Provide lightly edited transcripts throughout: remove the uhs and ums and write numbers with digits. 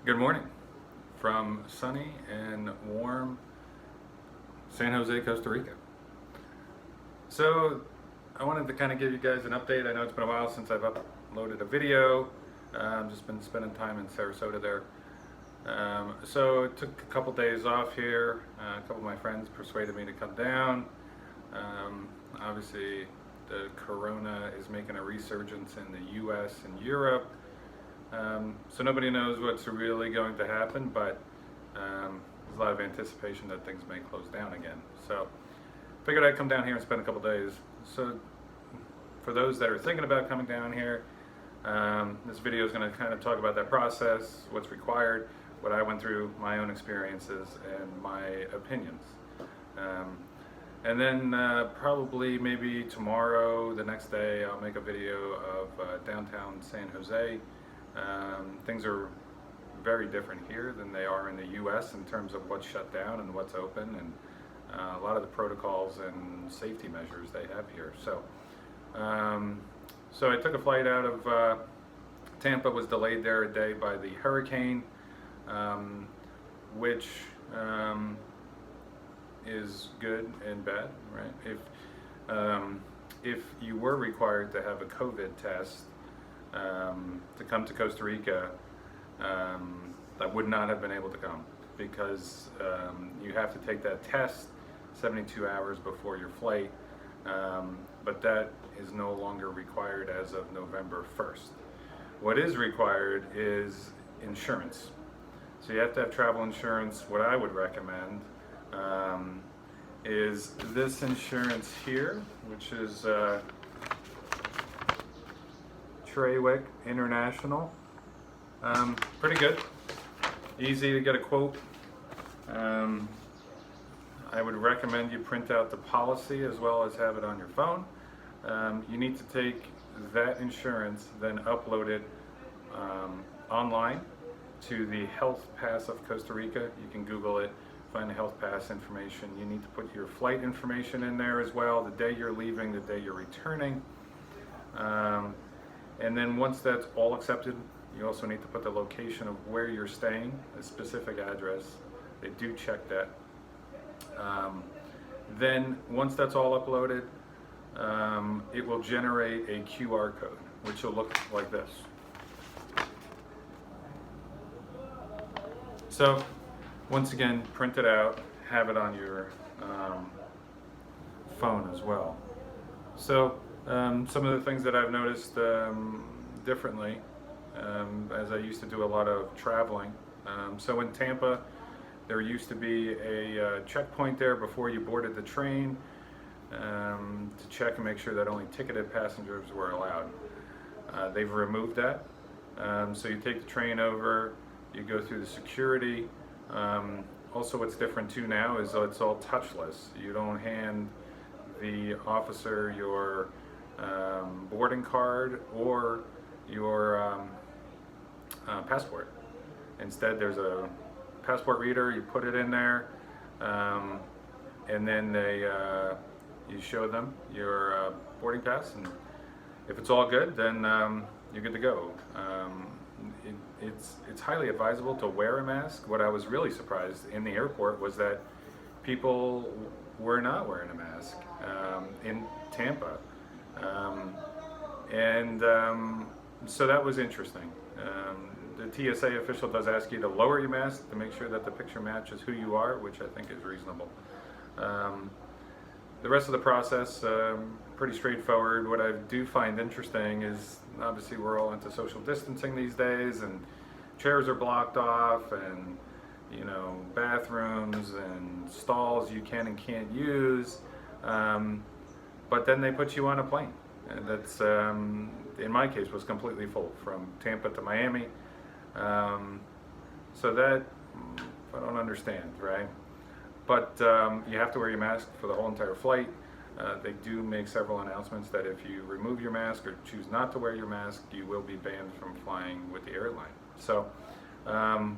Good morning from sunny and warm San Jose, Costa Rica. So I wanted to kind of give you guys an update. I know it's been a while since I've uploaded a video. I've just been spending time in Sarasota there. So it took a couple days off here. A couple of my friends persuaded me to come down. Obviously the corona is making a resurgence in the US and Europe. So nobody knows what's really going to happen, but there's a lot of anticipation that things may close down again. So figured I'd come down here and spend a couple days. So for those that are thinking about coming down here, this video is going to kind of talk about that process, what's required, what I went through, my own experiences, and my opinions. And then probably maybe tomorrow, the next day, I'll make a video of downtown San Jose. Things are very different here than they are in the US in terms of what's shut down and what's open, and a lot of the protocols and safety measures they have here. So I took a flight out of Tampa, was delayed there a day by the hurricane, which is good and bad, right? If you were required to have a COVID test to come to Costa Rica, I would not have been able to come because you have to take that test 72 hours before your flight, but that is no longer required as of November 1st. What is required is insurance. So you have to have travel insurance. What I would recommend is this insurance here, which is Trawick International. Pretty good, easy to get a quote. I would recommend you print out the policy as well as have it on your phone. You need to take that insurance, then upload it online to the Health Pass of Costa Rica. You can Google it, find the Health Pass information. You need to put your flight information in there as well, the day you're leaving, the day you're returning. And then once that's all accepted, you also need to put the location of where you're staying, a specific address. They do check that. Then once that's all uploaded, it will generate a QR code, which will look like this. So once again, print it out, have it on your phone as well. So some of the things that I've noticed differently, as I used to do a lot of traveling. So in Tampa, there used to be a checkpoint there before you boarded the train to check and make sure that only ticketed passengers were allowed. They've removed that. So you take the train over, you go through the security. Also what's different too now is it's all touchless. You don't hand the officer your boarding card or your passport. Instead, there's a passport reader. You put it in there, and then you show them your boarding pass, and if it's all good, then you're good to go. It's highly advisable to wear a mask. What I was really surprised in the airport was that people were not wearing a mask in Tampa. So that was interesting. The TSA official does ask you to lower your mask to make sure that the picture matches who you are, which I think is reasonable. The rest of the process, pretty straightforward. What I do find interesting is obviously we're all into social distancing these days, and chairs are blocked off, and bathrooms and stalls you can and can't use. But then they put you on a plane, and that's in my case was completely full from Tampa to Miami. So that I don't understand, right? But you have to wear your mask for the whole entire flight. They do make several announcements that if you remove your mask or choose not to wear your mask, you will be banned from flying with the airline. So, I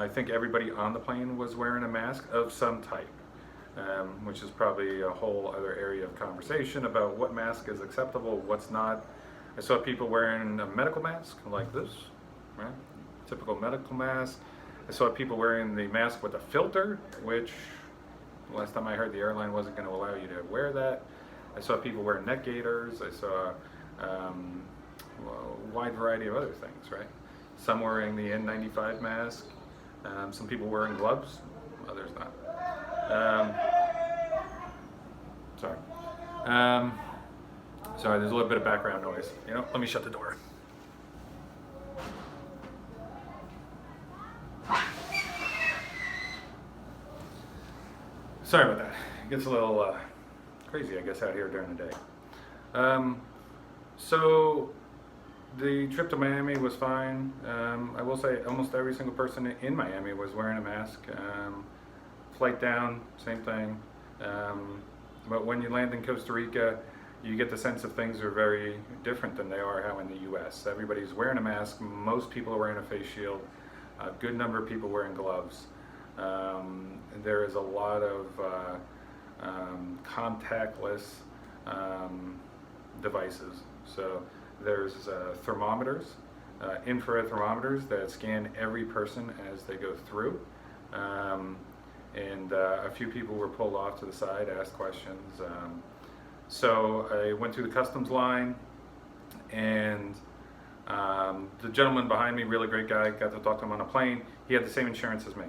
think everybody on the plane was wearing a mask of some type. Which is probably a whole other area of conversation about what mask is acceptable, what's not. I saw people wearing a medical mask like this, right? Typical medical mask. I saw people wearing the mask with a filter, which last time I heard the airline wasn't going to allow you to wear that. I saw people wearing neck gaiters. I saw a wide variety of other things, right? Some wearing the N95 mask, some people wearing gloves, others not. Sorry. Sorry, there's a little bit of background noise. You know, let me shut the door. Sorry about that. It gets a little crazy, I guess, out here during the day. So the trip to Miami was fine. I will say almost every single person in Miami was wearing a mask. Flight down, same thing. But when you land in Costa Rica, you get the sense of things are very different than they are how in the US. Everybody's wearing a mask. Most people are wearing a face shield. A good number of people wearing gloves. There is a lot of contactless devices. So there's thermometers, infrared thermometers that scan every person as they go through. And a few people were pulled off to the side, asked questions. So I went through the customs line, and the gentleman behind me, really great guy, got to talk to him on a plane. He had the same insurance as me.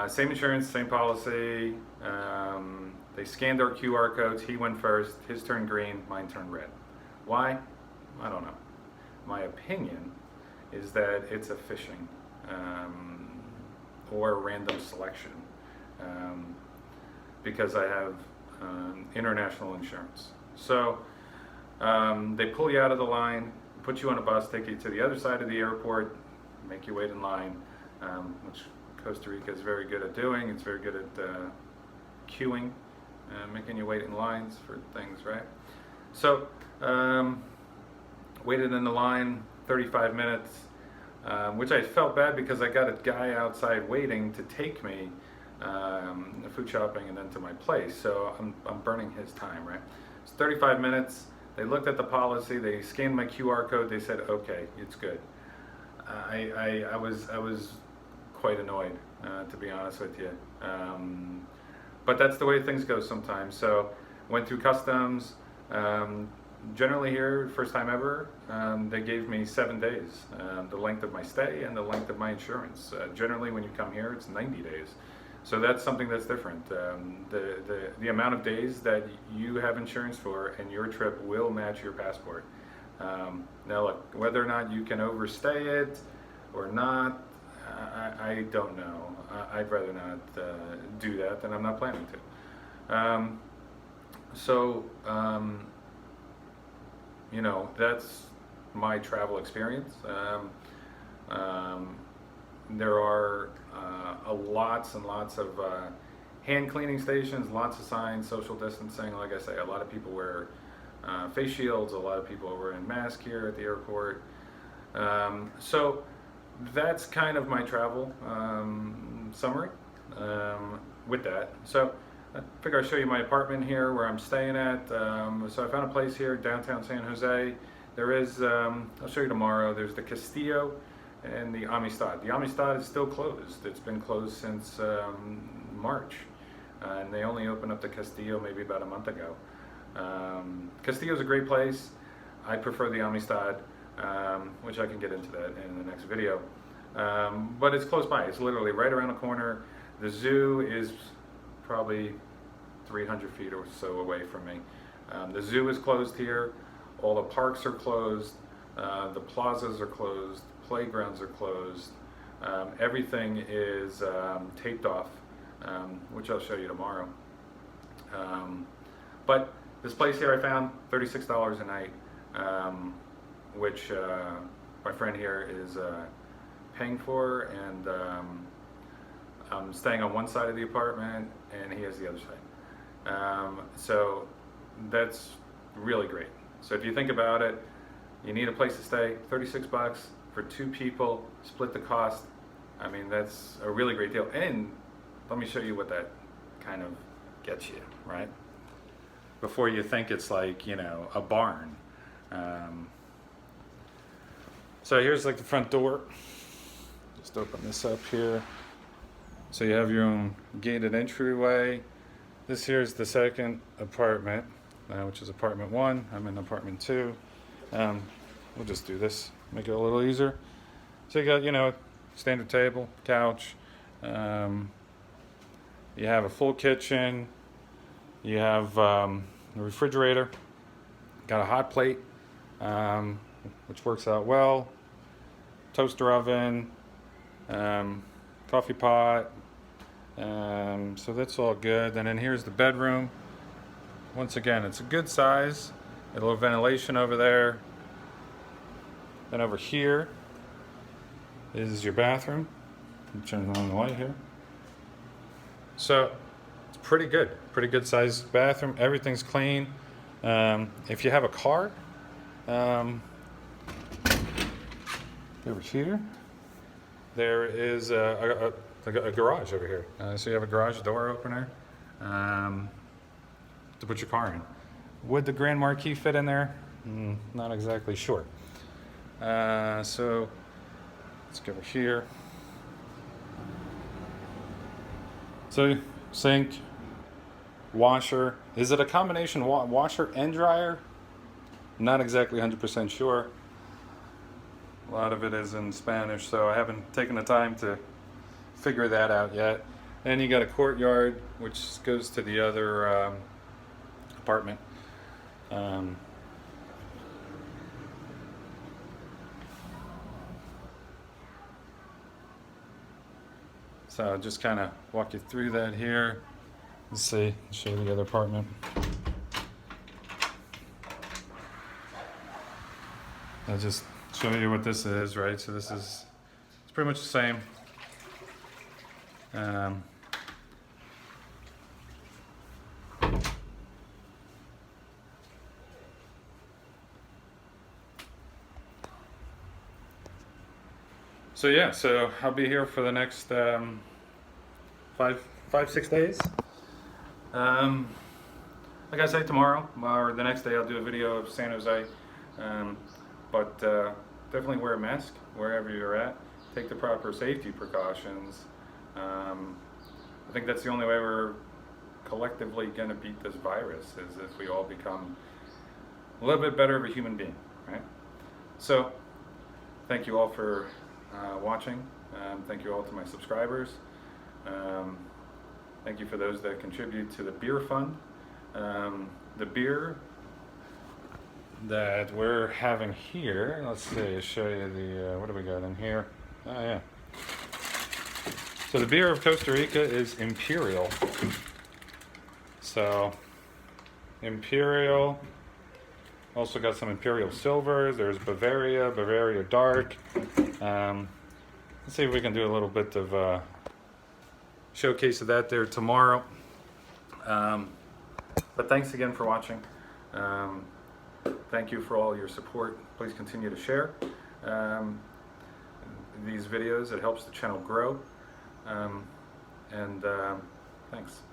Same insurance, same policy. They scanned our QR codes. He went first. His turned green, mine turned red. Why? I don't know. My opinion is that it's a phishing or random selection because I have international insurance. So they pull you out of the line, put you on a bus, take you to the other side of the airport, make you wait in line, which Costa Rica is very good at doing. It's very good at queuing, making you wait in lines for things, right? So waited in the line 35 minutes, which I felt bad because I got a guy outside waiting to take me food shopping and then to my place. So I'm burning his time, right? It's 35 minutes. They looked at the policy. They scanned my QR code. They said, "Okay, it's good." I was quite annoyed, to be honest with you. But that's the way things go sometimes. So went through customs. Generally here, first time ever, they gave me 7 days, the length of my stay and the length of my insurance. Generally when you come here, it's 90 days. So that's something that's different. The amount of days that you have insurance for and your trip will match your passport. Now look, whether or not you can overstay it or not, I don't know. I'd rather not do that, and I'm not planning to. You know, that's my travel experience. There are lots and lots of hand cleaning stations, lots of signs, social distancing. Like I say, a lot of people wear face shields, a lot of people are wearing masks here at the airport. So that's kind of my travel summary with that. So I figure I'll show you my apartment here where I'm staying at. So I found a place here, downtown San Jose. There is, I'll show you tomorrow, there's the Castillo and the Amistad. The Amistad is still closed. It's been closed since March. And they only opened up the Castillo maybe about a month ago. Castillo's a great place. I prefer the Amistad, which I can get into that in the next video. But it's close by. It's literally right around the corner. The zoo is probably 300 feet or so away from me. The zoo is closed here. All the parks are closed. The plazas are closed. Playgrounds are closed. Everything is taped off, which I'll show you tomorrow. But this place here I found $36 a night, which my friend here is paying for, and I'm staying on one side of the apartment and he has the other side. So that's really great. So if you think about it, you need a place to stay, 36 bucks for 2 people, split the cost. I mean, that's a really great deal. And let me show you what that kind of gets you, right? Before you think it's like, you know, a barn. So here's like the front door. Just open this up here. So you have your own gated entryway. This here is the second apartment, which is apartment 1. I'm in apartment 2. We'll just do this, make it a little easier. So you got, you know, standard table, couch. You have a full kitchen. You have a refrigerator. Got a hot plate, which works out well. Toaster oven, coffee pot. So that's all good. And then here's the bedroom. Once again, it's a good size. A little ventilation over there. Then over here is your bathroom. Turn on the light here. So it's pretty good sized bathroom. Everything's clean. If you have a car, over here, there is a garage over here. So you have a garage door opener to put your car in. Would the Grand Marquis fit in there? Not exactly sure. So let's go over here. So sink, washer. Is it a combination washer and dryer? Not exactly 100% sure. A lot of it is in Spanish, so I haven't taken the time to figure that out yet. And you got a courtyard, which goes to the other apartment. So I'll just kind of walk you through that here. Let's see, show you the other apartment. I'll just show you what this is, right? So this is, it's pretty much the same. So yeah, so I'll be here for the next 5-6 days. Like I say, tomorrow or the next day I'll do a video of San Jose. But definitely wear a mask wherever you're at. Take the proper safety precautions. I think that's the only way we're collectively going to beat this virus, is if we all become a little bit better of a human being, right? So thank you all for watching. Thank you all to my subscribers. Thank you for those that contribute to the beer fund. The beer that we're having here, let's see, I'll show you the, what do we got in here? Oh yeah. So the beer of Costa Rica is Imperial. So, Imperial, also got some Imperial Silver, there's Bavaria, Bavaria Dark. Let's see if we can do a little bit of showcase of that there tomorrow. But thanks again for watching. Thank you for all your support. Please continue to share these videos. It helps the channel grow. Thanks.